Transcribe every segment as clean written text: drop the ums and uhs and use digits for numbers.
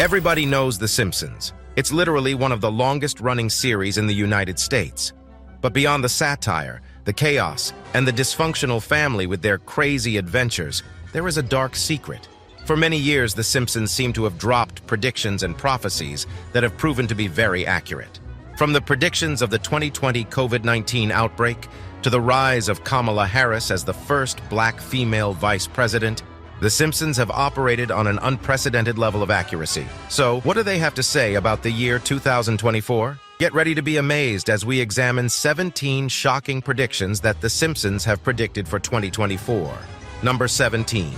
Everybody knows The Simpsons. It's literally one of the longest-running series in the United States. But beyond the satire, the chaos, and the dysfunctional family with their crazy adventures, there is a dark secret. For many years, The Simpsons seem to have dropped predictions and prophecies that have proven to be very accurate. From the predictions of the 2020 COVID-19 outbreak to the rise of Kamala Harris as the first black female vice president, The Simpsons have operated on an unprecedented level of accuracy. So, what do they have to say about the year 2024? Get ready to be amazed as we examine 17 shocking predictions that The Simpsons have predicted for 2024. Number 17.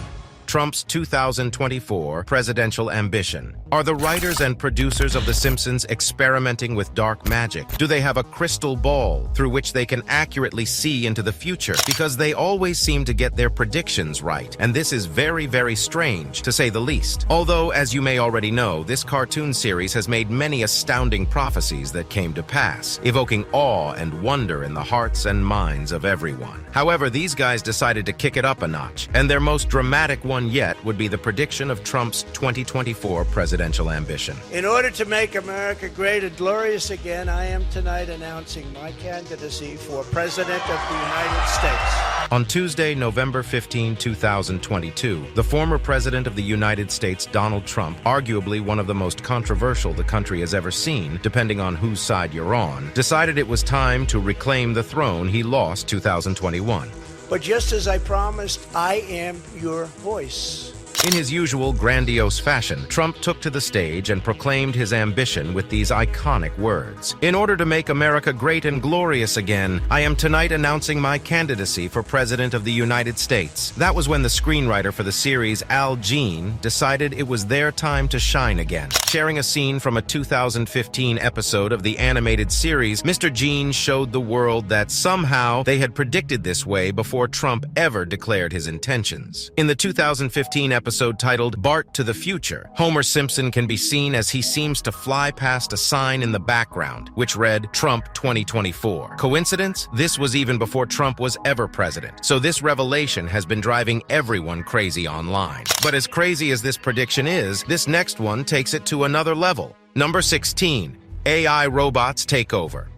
Trump's 2024 presidential ambition. Are the writers and producers of The Simpsons experimenting with dark magic? Do they have a crystal ball through which they can accurately see into the future? Because they always seem to get their predictions right, and this is very, very strange, to say the least. Although, as you may already know, this cartoon series has made many astounding prophecies that came to pass, evoking awe and wonder in the hearts and minds of everyone. However, these guys decided to kick it up a notch, and their most dramatic one yet would be the prediction of Trump's 2024 presidential ambition. In order to make America great and glorious again, I am tonight announcing my candidacy for President of the United States. On Tuesday, November 15, 2022, the former President of the United States, Donald Trump, arguably one of the most controversial the country has ever seen, depending on whose side you're on, decided it was time to reclaim the throne he lost 2021. But just as I promised, I am your voice. In his usual grandiose fashion, Trump took to the stage and proclaimed his ambition with these iconic words. In order to make America great and glorious again, I am tonight announcing my candidacy for President of the United States. That was when the screenwriter for the series, Al Jean, decided it was their time to shine again. Sharing a scene from a 2015 episode of the animated series, Mr. Jean showed the world that somehow they had predicted this way before Trump ever declared his intentions. In the 2015 episode titled Bart to the Future, Homer Simpson can be seen as he seems to fly past a sign in the background, which read Trump 2024. Coincidence? This was even before Trump was ever president. So this revelation has been driving everyone crazy online. But as crazy as this prediction is, this next one takes it to another level. Number 16. AI robots take over.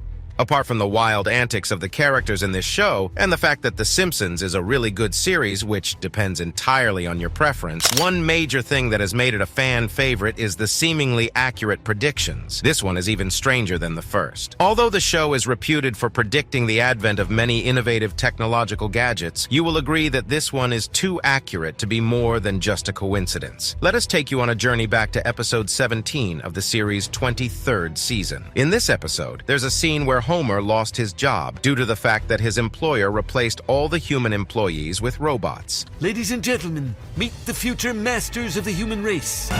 Apart from the wild antics of the characters in this show, and the fact that The Simpsons is a really good series, which depends entirely on your preference, one major thing that has made it a fan favorite is the seemingly accurate predictions. This one is even stranger than the first. Although the show is reputed for predicting the advent of many innovative technological gadgets, you will agree that this one is too accurate to be more than just a coincidence. Let us take you on a journey back to episode 17 of the series' 23rd season. In this episode, there's a scene where Homer lost his job due to the fact that his employer replaced all the human employees with robots. Ladies and gentlemen, meet the future masters of the human race.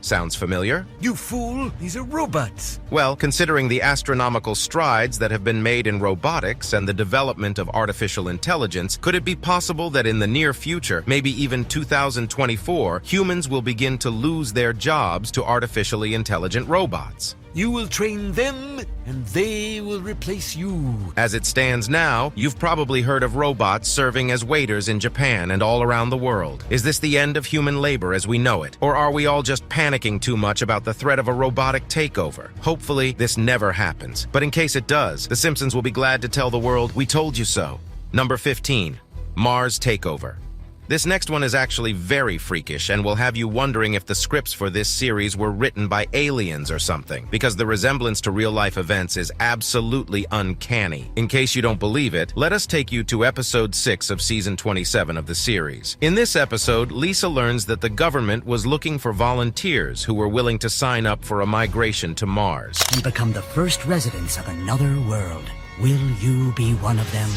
Sounds familiar? You fool, these are robots. Well, considering the astronomical strides that have been made in robotics and the development of artificial intelligence, could it be possible that in the near future, maybe even 2024, humans will begin to lose their jobs to artificially intelligent robots? You will train them, and they will replace you. As it stands now, you've probably heard of robots serving as waiters in Japan and all around the world. Is this the end of human labor as we know it? Or are we all just panicking too much about the threat of a robotic takeover? Hopefully, this never happens. But in case it does, The Simpsons will be glad to tell the world, we told you so. Number 15. Mars takeover. This next one is actually very freakish and will have you wondering if the scripts for this series were written by aliens or something, because the resemblance to real-life events is absolutely uncanny. In case you don't believe it, let us take you to episode 6 of season 27 of the series. In this episode, Lisa learns that the government was looking for volunteers who were willing to sign up for a migration to Mars. And become the first residents of another world. Will you be one of them?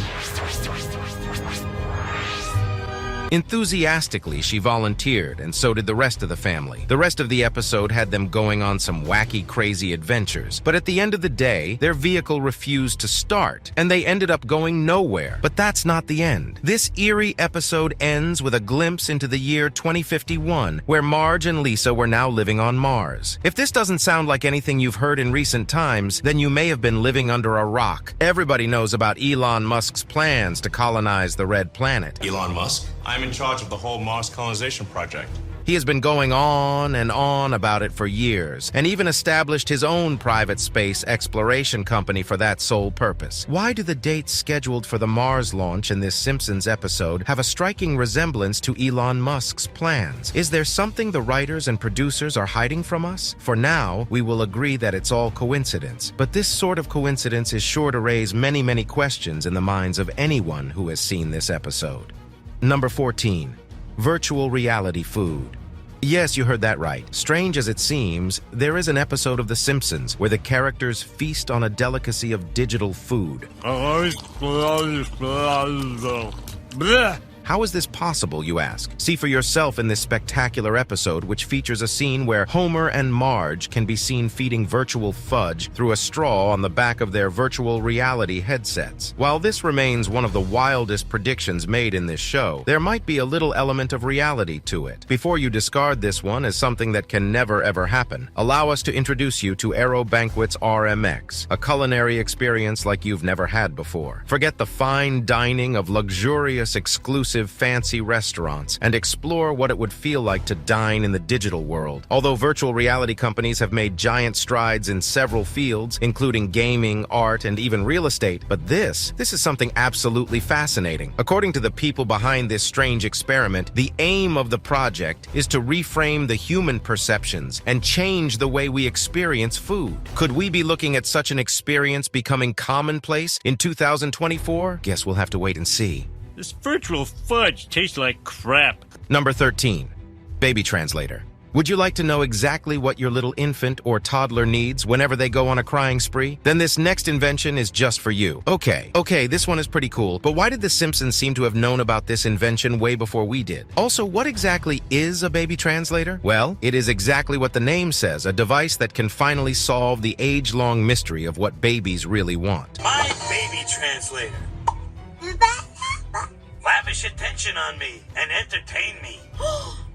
Enthusiastically, she volunteered, and so did the rest of the family. The rest of the episode had them going on some wacky, crazy adventures. But at the end of the day, their vehicle refused to start, and they ended up going nowhere. But that's not the end. This eerie episode ends with a glimpse into the year 2051, where Marge and Lisa were now living on Mars. If this doesn't sound like anything you've heard in recent times, then you may have been living under a rock. Everybody knows about Elon Musk's plans to colonize the Red Planet. Elon Musk? I'm in charge of the whole Mars colonization project. He has been going on and on about it for years, and even established his own private space exploration company for that sole purpose. Why do the dates scheduled for the Mars launch in this Simpsons episode have a striking resemblance to Elon Musk's plans? Is there something the writers and producers are hiding from us? For now, we will agree that it's all coincidence, but this sort of coincidence is sure to raise many questions in the minds of anyone who has seen this episode. Number 14. Virtual reality food. Yes, you heard that right. Strange as it seems, there is an episode of The Simpsons where the characters feast on a delicacy of digital food. Blech. How is this possible, you ask? See for yourself in this spectacular episode, which features a scene where Homer and Marge can be seen feeding virtual fudge through a straw on the back of their virtual reality headsets. While this remains one of the wildest predictions made in this show, there might be a little element of reality to it. Before you discard this one as something that can never ever happen, allow us to introduce you to Aero Banquets RMX, a culinary experience like you've never had before. Forget the fine dining of luxurious, exclusive, fancy restaurants and explore what it would feel like to dine in the digital world. Although virtual reality companies have made giant strides in several fields, including gaming, art, and even real estate, but this is something absolutely fascinating. According to the people behind this strange experiment, the aim of the project is to reframe the human perceptions and change the way we experience food. Could we be looking at such an experience becoming commonplace in 2024? Guess we'll have to wait and see. This virtual fudge tastes like crap. Number 13. Baby Translator. Would you like to know exactly what your little infant or toddler needs whenever they go on a crying spree? Then this next invention is just for you. Okay, this one is pretty cool, but why did the Simpsons seem to have known about this invention way before we did? Also, what exactly is a baby translator? Well, it is exactly what the name says, a device that can finally solve the age-long mystery of what babies really want. My baby translator. Lavish attention on me and entertain me.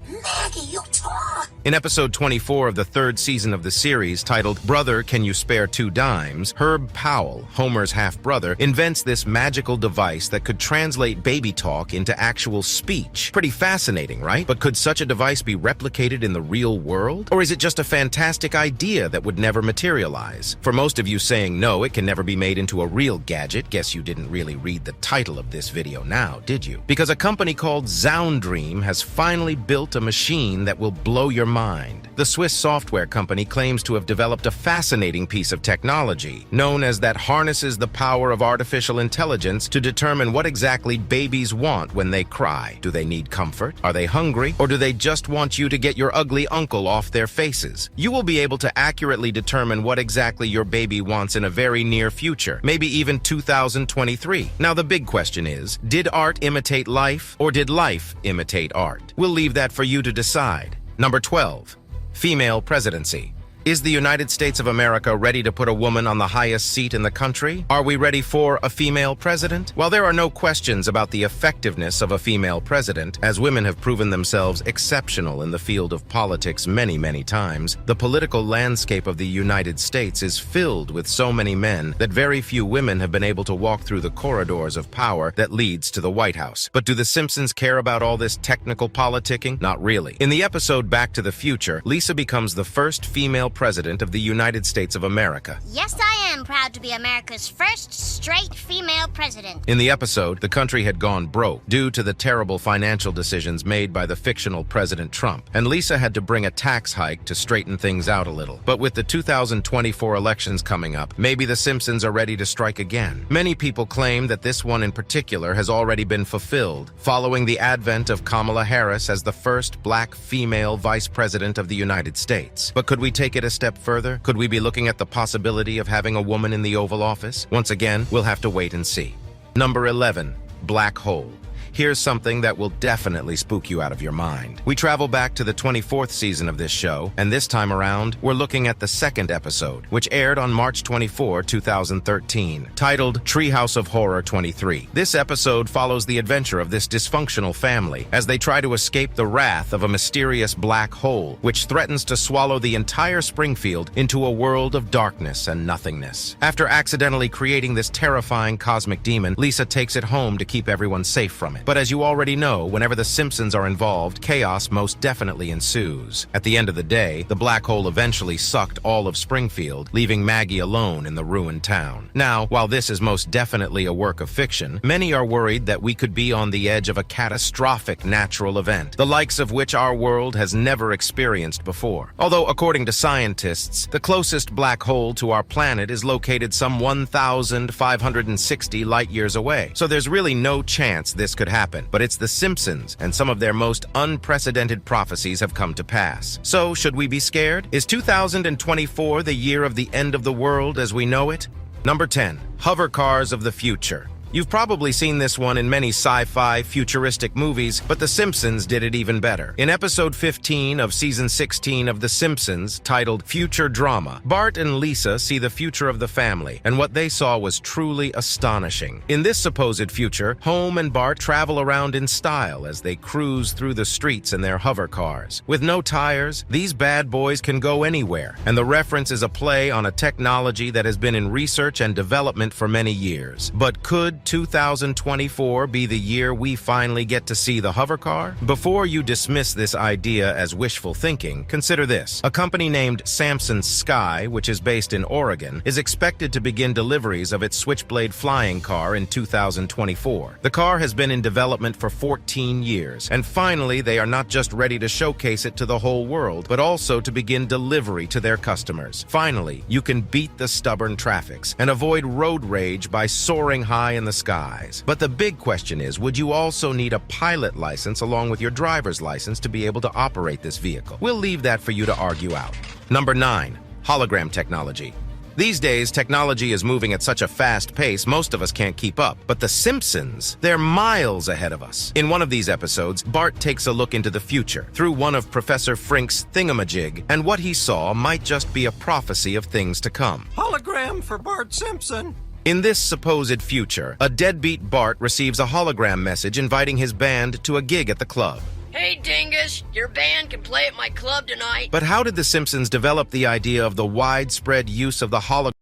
Maggie, you talk! In episode 24 of the third season of the series, titled Brother, Can You Spare Two Dimes?, Herb Powell, Homer's half-brother, invents this magical device that could translate baby talk into actual speech. Pretty fascinating, right? But could such a device be replicated in the real world? Or is it just a fantastic idea that would never materialize? For most of you saying no, it can never be made into a real gadget, guess you didn't really read the title of this video now, did you? Because a company called Zoundream has finally built a machine that will blow your mind. The Swiss software company claims to have developed a fascinating piece of technology, known as that harnesses the power of artificial intelligence to determine what exactly babies want when they cry. Do they need comfort? Are they hungry? Or do they just want you to get your ugly uncle off their faces? You will be able to accurately determine what exactly your baby wants in a very near future, maybe even 2023. Now the big question is, did art imitate life, or did life imitate art? We'll leave that for you to decide. Number 12. Female presidency. Is the United States of America ready to put a woman on the highest seat in the country? Are we ready for a female president? While there are no questions about the effectiveness of a female president, as women have proven themselves exceptional in the field of politics many times, the political landscape of the United States is filled with so many men that very few women have been able to walk through the corridors of power that leads to the White House. But do the Simpsons care about all this technical politicking? Not really. In the episode Back to the Future, Lisa becomes the first female president of the United States of America. Yes, I am proud to be America's first straight female president. In the episode, the country had gone broke due to the terrible financial decisions made by the fictional President Trump, and Lisa had to bring a tax hike to straighten things out a little. But with the 2024 elections coming up, maybe the Simpsons are ready to strike again. Many people claim that this one in particular has already been fulfilled, following the advent of Kamala Harris as the first black female vice president of the United States. But could we take it a step further? Could we be looking at the possibility of having a woman in the Oval Office? Once again, we'll have to wait and see. Number 11. Black hole. Here's something that will definitely spook you out of your mind. We travel back to the 24th season of this show, and this time around, we're looking at the second episode, which aired on March 24, 2013, titled Treehouse of Horror 23. This episode follows the adventure of this dysfunctional family as they try to escape the wrath of a mysterious black hole, which threatens to swallow the entire Springfield into a world of darkness and nothingness. After accidentally creating this terrifying cosmic demon, Lisa takes it home to keep everyone safe from it. But as you already know, whenever the Simpsons are involved, chaos most definitely ensues. At the end of the day, the black hole eventually sucked all of Springfield, leaving Maggie alone in the ruined town. Now, while this is most definitely a work of fiction, many are worried that we could be on the edge of a catastrophic natural event, the likes of which our world has never experienced before. Although, according to scientists, the closest black hole to our planet is located some 1,560 light-years away, so there's really no chance this could happen. But it's the Simpsons, and some of their most unprecedented prophecies have come to pass. So, should we be scared? Is 2024 the year of the end of the world as we know it? Number 10. Hover cars of the future. You've probably seen this one in many sci-fi, futuristic movies, but The Simpsons did it even better. In episode 15 of season 16 of The Simpsons, titled Future Drama, Bart and Lisa see the future of the family, and what they saw was truly astonishing. In this supposed future, Homer and Bart travel around in style as they cruise through the streets in their hover cars. With no tires, these bad boys can go anywhere, and the reference is a play on a technology that has been in research and development for many years. But could 2024 be the year we finally get to see the hover car? Before you dismiss this idea as wishful thinking, consider this. A company named Samson Sky, which is based in Oregon, is expected to begin deliveries of its Switchblade flying car in 2024. The car has been in development for 14 years, and finally they are not just ready to showcase it to the whole world, but also to begin delivery to their customers. Finally, you can beat the stubborn traffics and avoid road rage by soaring high in the skies. But the big question is, would you also need a pilot license along with your driver's license to be able to operate this vehicle? We'll leave that for you to argue out. Number 9. Hologram technology. These days, technology is moving at such a fast pace, most of us can't keep up. But The Simpsons, they're miles ahead of us. In one of these episodes, Bart takes a look into the future through one of Professor Frink's thingamajig, and what he saw might just be a prophecy of things to come. Hologram for Bart Simpson. In this supposed future, a deadbeat Bart receives a hologram message inviting his band to a gig at the club. Hey, Dingus, your band can play at my club tonight. But how did The Simpsons develop the idea of the widespread use of the hologram?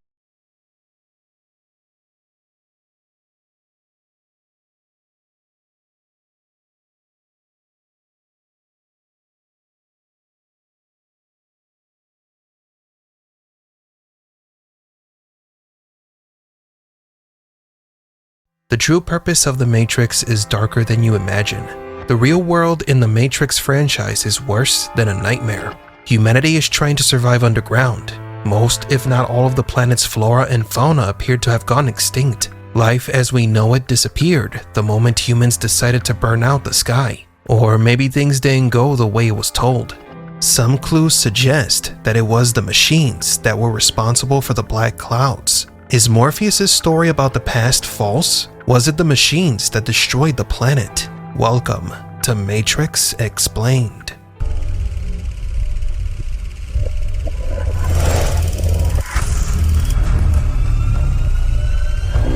The true purpose of The Matrix is darker than you imagine. The real world in the Matrix franchise is worse than a nightmare. Humanity is trying to survive underground. Most, if not all, of the planet's flora and fauna appeared to have gone extinct. Life as we know it disappeared the moment humans decided to burn out the sky. Or maybe things didn't go the way it was told. Some clues suggest that it was the machines that were responsible for the black clouds. Is Morpheus' story about the past false? Was it the machines that destroyed the planet? Welcome to Matrix Explained.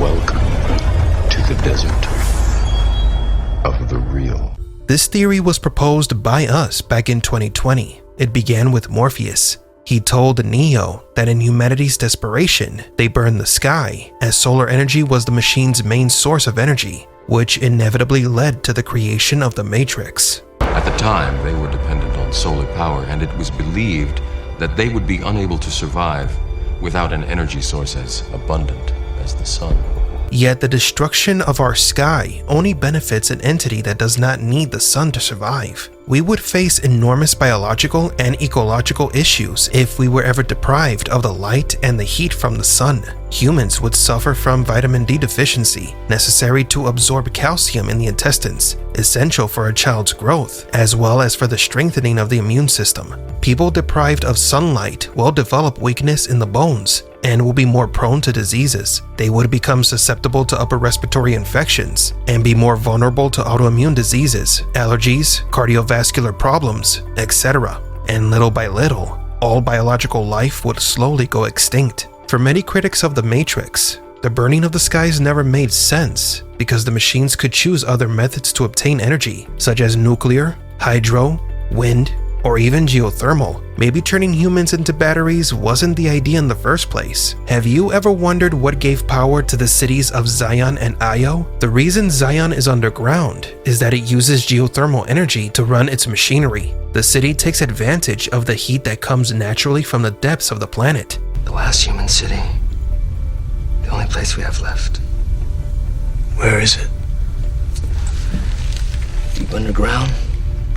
Welcome to the desert of the real. This theory was proposed by us back in 2020. It began with Morpheus. He told Neo that in humanity's desperation, they burned the sky, as solar energy was the machine's main source of energy, which inevitably led to the creation of the Matrix. At the time, they were dependent on solar power, and it was believed that they would be unable to survive without an energy source as abundant as the sun. Yet the destruction of our sky only benefits an entity that does not need the sun to survive. We would face enormous biological and ecological issues if we were ever deprived of the light and the heat from the sun. Humans would suffer from vitamin D deficiency, necessary to absorb calcium in the intestines, essential for a child's growth, as well as for the strengthening of the immune system. People deprived of sunlight will develop weakness in the bones and will be more prone to diseases. They would become susceptible to upper respiratory infections and be more vulnerable to autoimmune diseases, allergies, cardiovascular problems, etc. And little by little, all biological life would slowly go extinct. For many critics of The Matrix, the burning of the skies never made sense because the machines could choose other methods to obtain energy, such as nuclear, hydro, wind, or even geothermal. Maybe turning humans into batteries wasn't the idea in the first place. Have you ever wondered what gave power to the cities of Zion and Io? The reason Zion is underground is that it uses geothermal energy to run its machinery. The city takes advantage of the heat that comes naturally from the depths of the planet. The last human city. The only place we have left. Where is it? Deep underground,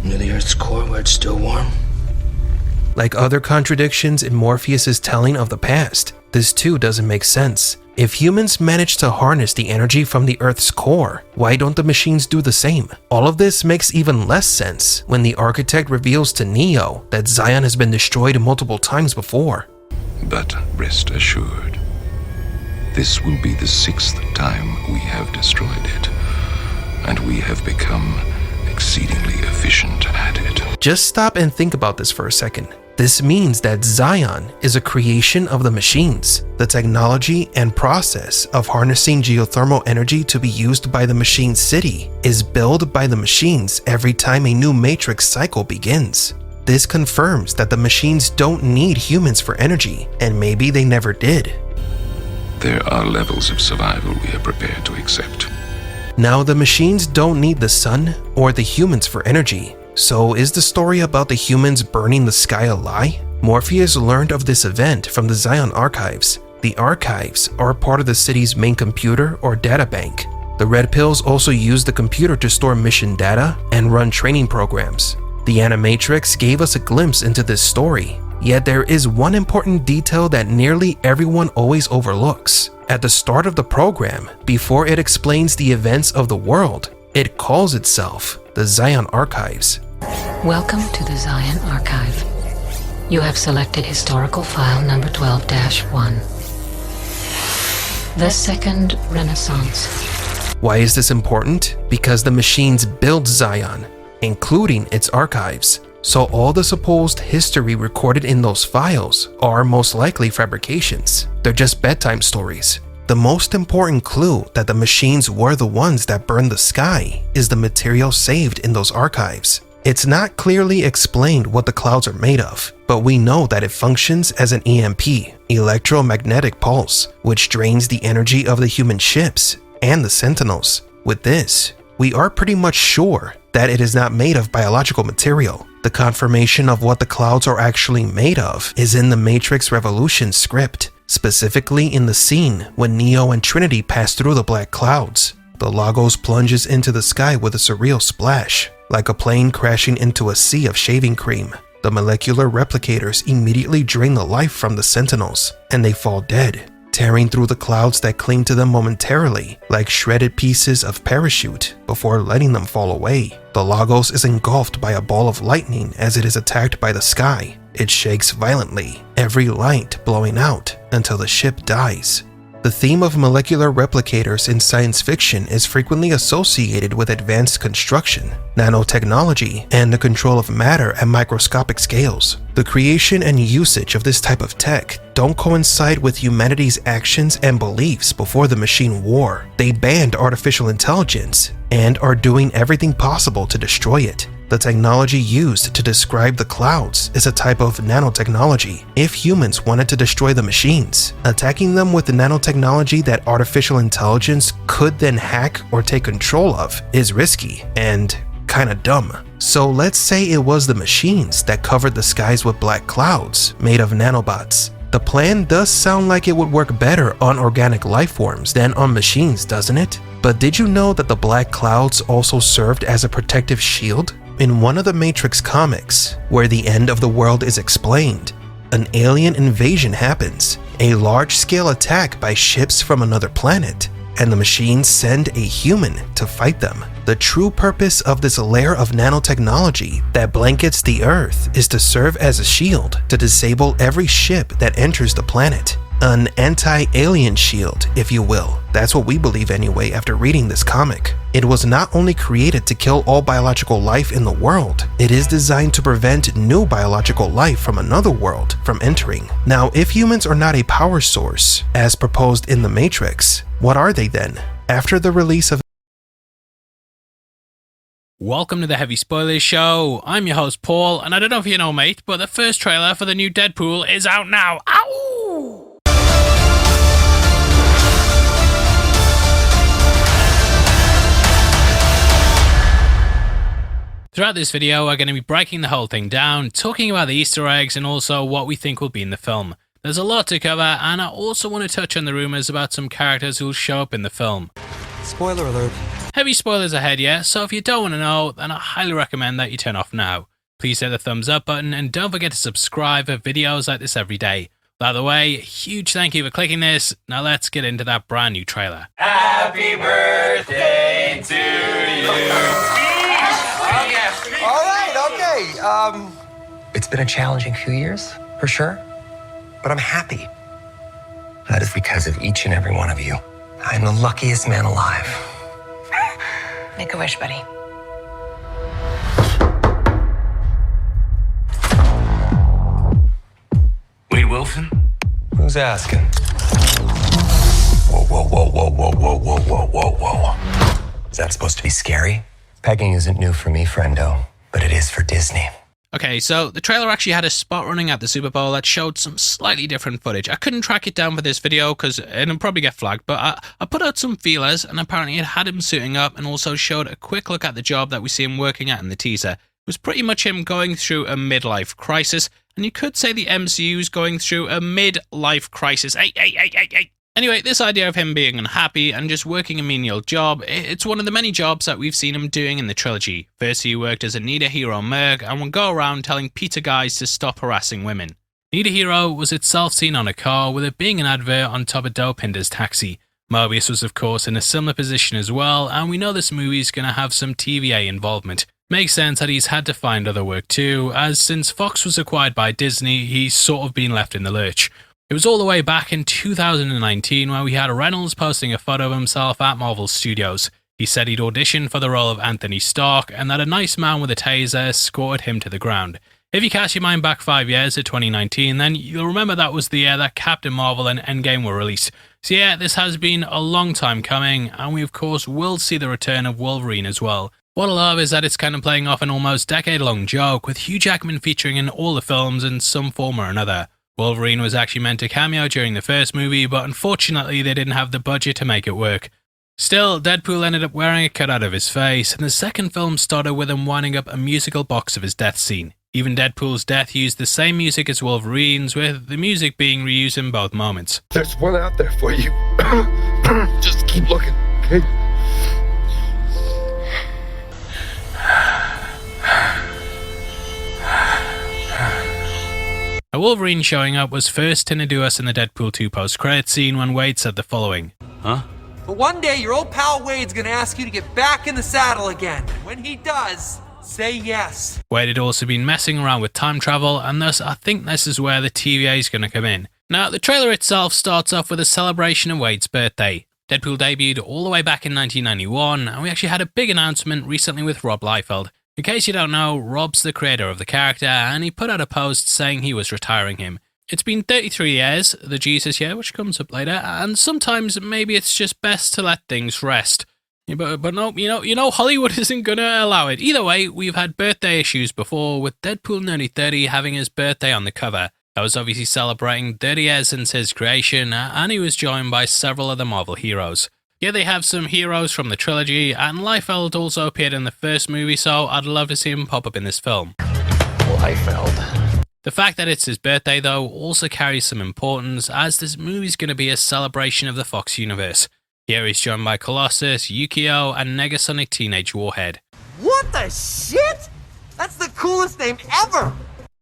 near the Earth's core where it's still warm. Like other contradictions in Morpheus' telling of the past, this too doesn't make sense. If humans manage to harness the energy from the Earth's core, why don't the machines do the same? All of this makes even less sense when the architect reveals to Neo that Zion has been destroyed multiple times before. But rest assured, this will be the 6th time we have destroyed it, and we have become exceedingly efficient at it. Just stop and think about this for a second. This means that Zion is a creation of the machines. The technology and process of harnessing geothermal energy to be used by the machine city is built by the machines every time a new matrix cycle begins. This confirms that the machines don't need humans for energy, and maybe they never did. There are levels of survival we are prepared to accept. Now, the machines don't need the sun or the humans for energy. So is the story about the humans burning the sky a lie? Morpheus learned of this event from the Zion archives. The archives are part of the city's main computer or data bank. The Red Pills also use the computer to store mission data and run training programs. The Animatrix gave us a glimpse into this story, yet there is one important detail that nearly everyone always overlooks. At the start of the program, before it explains the events of the world, it calls itself the Zion Archives. Welcome to the Zion Archive. You have selected historical file number 12-1. The Second Renaissance. Why is this important? Because the machines build Zion, including its archives. So all the supposed history recorded in those files are most likely fabrications. They're just bedtime stories. The most important clue that the machines were the ones that burned the sky is the material saved in those archives. It's not clearly explained what the clouds are made of, but we know that it functions as an EMP, electromagnetic pulse, which drains the energy of the human ships and the Sentinels. With this, we are pretty much sure that it is not made of biological material. The confirmation of what the clouds are actually made of is in the Matrix Revolution script, specifically in the scene when Neo and Trinity pass through the black clouds. The Logos plunges into the sky with a surreal splash, like a plane crashing into a sea of shaving cream. The molecular replicators immediately drain the life from the Sentinels, and they fall dead, tearing through the clouds that cling to them momentarily, like shredded pieces of parachute, before letting them fall away. The Logos is engulfed by a ball of lightning as it is attacked by the sky. It shakes violently, every light blowing out until the ship dies. The theme of molecular replicators in science fiction is frequently associated with advanced construction, nanotechnology, and the control of matter at microscopic scales. The creation and usage of this type of tech don't coincide with humanity's actions and beliefs before the machine war. They banned artificial intelligence and are doing everything possible to destroy it. The technology used to describe the clouds is a type of nanotechnology. If humans wanted to destroy the machines, attacking them with the nanotechnology that artificial intelligence could then hack or take control of is risky and kinda dumb. So let's say it was the machines that covered the skies with black clouds made of nanobots. The plan does sound like it would work better on organic life forms than on machines, doesn't it? But did you know that the black clouds also served as a protective shield? In one of the Matrix comics, where the end of the world is explained, an alien invasion happens, a large-scale attack by ships from another planet, and the machines send a human to fight them. The true purpose of this layer of nanotechnology that blankets the Earth is to serve as a shield to disable every ship that enters the planet. An anti-alien shield, if you will. That's what we believe anyway after reading this comic. It was not only created to kill all biological life in the world, it is designed to prevent new biological life from another world from entering. Now, if humans are not a power source, as proposed in the Matrix, what are they then? After the release of Welcome to the Heavy Spoilers Show. I'm your host Paul, and I don't know if you know, mate, but the first trailer for the new Deadpool is out now. Ow! Throughout this video, we're going to be breaking the whole thing down, talking about the Easter eggs, and also what we think will be in the film. There's a lot to cover, and I also want to touch on the rumours about some characters who will show up in the film. Spoiler alert. Heavy spoilers ahead, yeah, so if you don't want to know, then I highly recommend that you turn off now. Please hit the thumbs up button, and don't forget to subscribe for videos like this every day. By the way, huge thank you for clicking this. Now let's get into that brand new trailer. Happy birthday to you. All right, okay. It's been a challenging few years, for sure. But I'm happy. That is because of each and every one of you. I'm the luckiest man alive. Make a wish, buddy. Wade Wilson? Who's asking? Whoa, whoa, whoa, whoa, whoa, whoa, whoa, whoa, whoa, whoa. Is that supposed to be scary? Pegging isn't new for me, friendo, but it is for Disney. Okay, so the trailer actually had a spot running at the Super Bowl that showed some slightly different footage. I couldn't track it down for this video because it'll probably get flagged, but I put out some feelers, and apparently it had him suiting up and also showed a quick look at the job that we see him working at in the teaser. It was pretty much him going through a midlife crisis, and you could say the MCU's going through a midlife crisis. Hey. Anyway, this idea of him being unhappy and just working a menial job, it's one of the many jobs that we've seen him doing in the trilogy. First, he worked as a Need a Hero merc and would go around telling Peter guys to stop harassing women. Need a Hero was itself seen on a car, with it being an advert on top of Dopinder's taxi. Mobius was of course in a similar position as well, and we know this movie's going to have some TVA involvement. Makes sense that he's had to find other work too, as since Fox was acquired by Disney, he's sort of been left in the lurch. It was all the way back in 2019 where we had Reynolds posting a photo of himself at Marvel Studios. He said he'd auditioned for the role of Anthony Stark and that a nice man with a taser escorted him to the ground. If you cast your mind back 5 years to 2019, then you'll remember that was the year that Captain Marvel and Endgame were released. So yeah, this has been a long time coming, and we of course will see the return of Wolverine as well. What I love is that it's kind of playing off an almost decade-long joke, with Hugh Jackman featuring in all the films in some form or another. Wolverine was actually meant to cameo during the first movie, but unfortunately they didn't have the budget to make it work. Still, Deadpool ended up wearing a cut out of his face, and the second film started with him winding up a musical box of his death scene. Even Deadpool's death used the same music as Wolverine's, with the music being reused in both moments. There's one out there for you. Just keep looking, okay? A Wolverine showing up was first to introduce us in the Deadpool 2 post-credit scene when Wade said the following. Huh? But one day your old pal Wade's gonna ask you to get back in the saddle again. When he does, say yes. Wade had also been messing around with time travel, and thus I think this is where the TVA is going to come in. Now, the trailer itself starts off with a celebration of Wade's birthday. Deadpool debuted all the way back in 1991, and we actually had a big announcement recently with Rob Liefeld. In case you don't know, Rob's the creator of the character, and he put out a post saying he was retiring him. It's been 33 years, the Jesus year, which comes up later, and sometimes maybe it's just best to let things rest. But no, you know, Hollywood isn't gonna allow it. Either way, we've had birthday issues before, with Deadpool Nearly 30 having his birthday on the cover. That was obviously celebrating 30 years since his creation, and he was joined by several other Marvel heroes. Yeah, they have some heroes from the trilogy, and Liefeld also appeared in the first movie, so I'd love to see him pop up in this film. Liefeld. The fact that it's his birthday, though, also carries some importance, as this movie's going to be a celebration of the Fox universe. Here he's joined by Colossus, Yukio, and Negasonic Teenage Warhead. What the shit? That's the coolest name ever!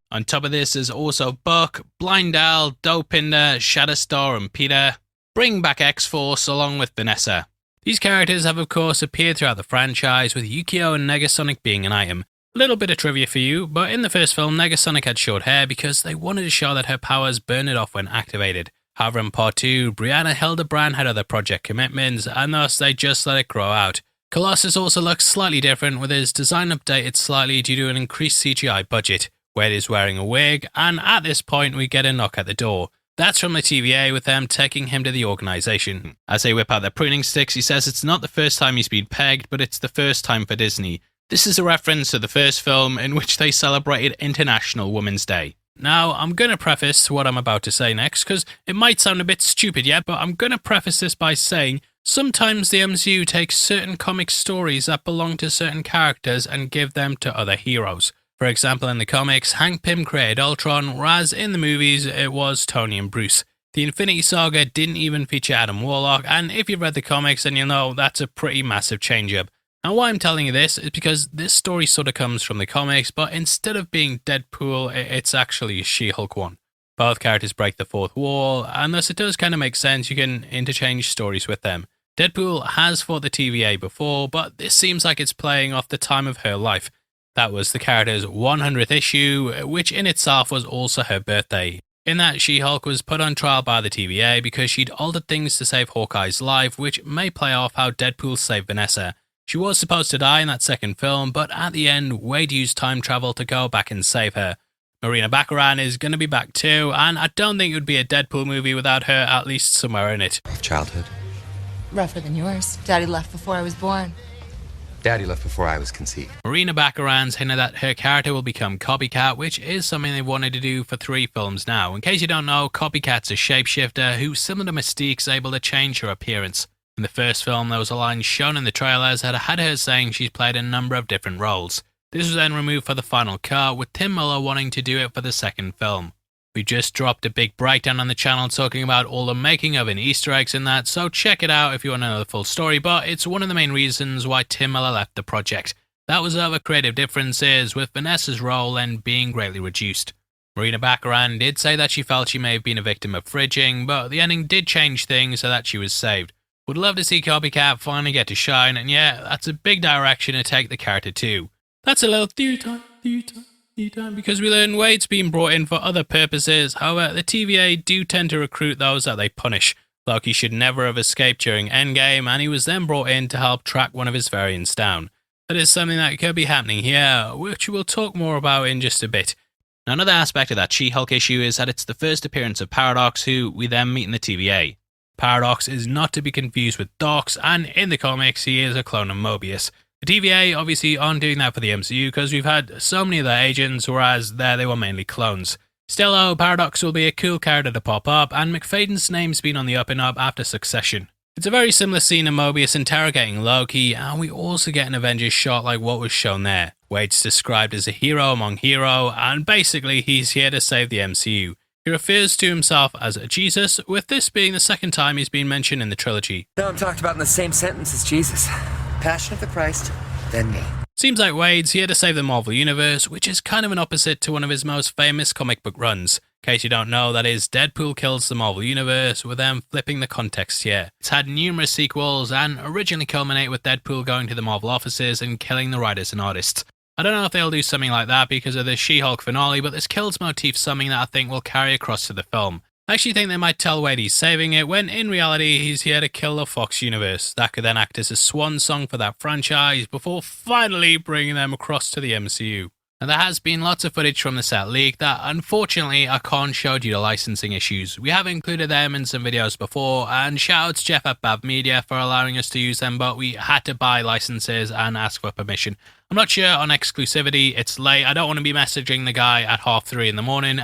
On top of this is also Buck, Blind Al, Dopinder, Shatterstar, and Peter. Bring back X-Force along with Vanessa. These characters have of course appeared throughout the franchise, with Yukio and Negasonic being an item. A little bit of trivia for you, but in the first film Negasonic had short hair because they wanted to show that her powers burned it off when activated. However, in part 2, Brianna Hildebrand had other project commitments, and thus they just let it grow out. Colossus also looks slightly different, with his design updated slightly due to an increased CGI budget. Wade is wearing a wig, and at this point we get a knock at the door. That's from the TVA, with them taking him to the organisation. As they whip out their pruning sticks, he says it's not the first time he's been pegged, but it's the first time for Disney. This is a reference to the first film in which they celebrated International Women's Day. Now, I'm going to preface what I'm about to say next, because it might sound a bit stupid yet, but I'm going to preface this by saying sometimes the MCU takes certain comic stories that belong to certain characters and give them to other heroes. For example, in the comics, Hank Pym created Ultron, whereas in the movies it was Tony and Bruce. The Infinity Saga didn't even feature Adam Warlock, and if you've read the comics then you'll know that's a pretty massive change-up. And why I'm telling you this is because this story sort of comes from the comics, but instead of being Deadpool, it's actually a She-Hulk one. Both characters break the fourth wall, and thus it does kind of make sense you can interchange stories with them. Deadpool has fought the TVA before, but this seems like it's playing off the time of her life. That was the character's 100th issue, which in itself was also her birthday. In that, She-Hulk was put on trial by the TVA because she'd altered things to save Hawkeye's life, which may play off how Deadpool saved Vanessa. She was supposed to die in that second film, but at the end, Wade used time travel to go back and save her. Marina Baccarin is going to be back too, and I don't think it would be a Deadpool movie without her at least somewhere in it. Childhood. Rougher than yours. Daddy left before I was born. Daddy left before I was conceived. Marina Baccarin's hinted that her character will become Copycat, which is something they've wanted to do for 3 films now. In case you don't know, Copycat's a shapeshifter who, similar to Mystique, is able to change her appearance. In the first film, there was a line shown in the trailers that had her saying she's played a number of different roles. This was then removed for the final cut, with Tim Miller wanting to do it for the second film. We just dropped a big breakdown on the channel talking about all the making of and Easter eggs in that, so check it out if you want to know the full story, but it's one of the main reasons why Tim Miller left the project. That was over creative differences, with Vanessa's role then being greatly reduced. Marina Baccarin did say that she felt she may have been a victim of fridging, but the ending did change things so that she was saved. Would love to see Copycat finally get to shine, and yeah, that's a big direction to take the character to. That's a little theory time, because we learn Wade's been brought in for other purposes. However, the TVA do tend to recruit those that they punish. Loki should never have escaped during Endgame, and he was then brought in to help track one of his variants down. That is something that could be happening here, which we'll talk more about in just a bit. Now, another aspect of that She-Hulk issue is that it's the first appearance of Paradox, who we then meet in the TVA. Paradox is not to be confused with Dox, and in the comics he is a clone of Mobius. The TVA obviously aren't doing that for the MCU because we've had so many of their agents, whereas there they were mainly clones. Still though, Paradox will be a cool character to pop up, and McFadden's name's been on the up and up after Succession. It's a very similar scene of Mobius interrogating Loki, and we also get an Avengers shot like what was shown there. Wade's described as a hero among heroes, and basically he's here to save the MCU. He refers to himself as a Jesus, with this being the second time he's been mentioned in the trilogy. No, I'm talked about in the same sentence as Jesus. Passion of the Christ, then me. Seems like Wade's here to save the Marvel Universe, which is kind of an opposite to one of his most famous comic book runs. In case you don't know, that is Deadpool kills the Marvel Universe, with them flipping the context here. It's had numerous sequels and originally culminate with Deadpool going to the Marvel offices and killing the writers and artists. I don't know if they'll do something like that because of the She-Hulk finale, but this kills motif something that I think will carry across to the film. I actually think they might tell Wade he's saving it, when in reality he's here to kill the Fox universe. That could then act as a swan song for that franchise before finally bringing them across to the MCU. And there has been lots of footage from the set leak that unfortunately I can't show due to licensing issues. We have included them in some videos before, and shout out to Jeff at Bab Media for allowing us to use them, but we had to buy licenses and ask for permission. I'm not sure on exclusivity, it's late, I don't want to be messaging the guy at 3:30 in the morning,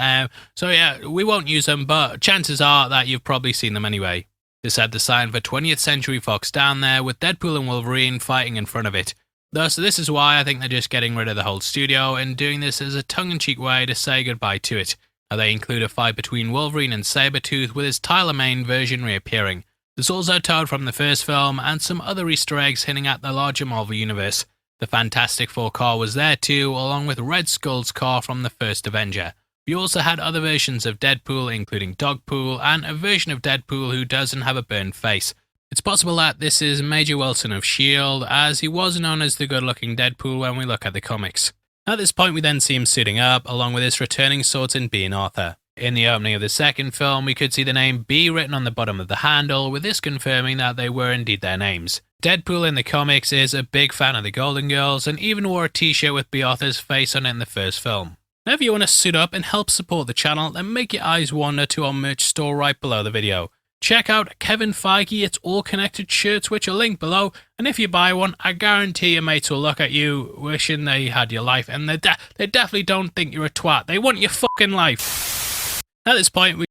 so yeah, we won't use them, but chances are that you've probably seen them anyway. This had the sign for 20th Century Fox down there, with Deadpool and Wolverine fighting in front of it. Thus, this is why I think they're just getting rid of the whole studio and doing this as a tongue-in-cheek way to say goodbye to it. Now, they include a fight between Wolverine and Sabretooth, with his Tyler Mane version reappearing. There's also Toad from the first film, and some other Easter eggs hinting at the larger Marvel Universe. The Fantastic Four car was there too, along with Red Skull's car from the first Avenger. We also had other versions of Deadpool, including Dogpool, and a version of Deadpool who doesn't have a burned face. It's possible that this is Major Wilson of S.H.I.E.L.D., as he was known as the good-looking Deadpool when we look at the comics. At this point we then see him suiting up, along with his returning swords in B and Arthur. In the opening of the second film, we could see the name B written on the bottom of the handle, with this confirming that they were indeed their names. Deadpool in the comics is a big fan of the Golden Girls, and even wore a t-shirt with B. Arthur's face on it in the first film. Now if you want to suit up and help support the channel, then make your eyes wander to our merch store right below the video. Check out Kevin Feige It's All Connected shirts, which are linked below, and if you buy one, I guarantee your mates will look at you wishing they had your life, and they definitely don't think you're a twat. They want your fucking life. At this point,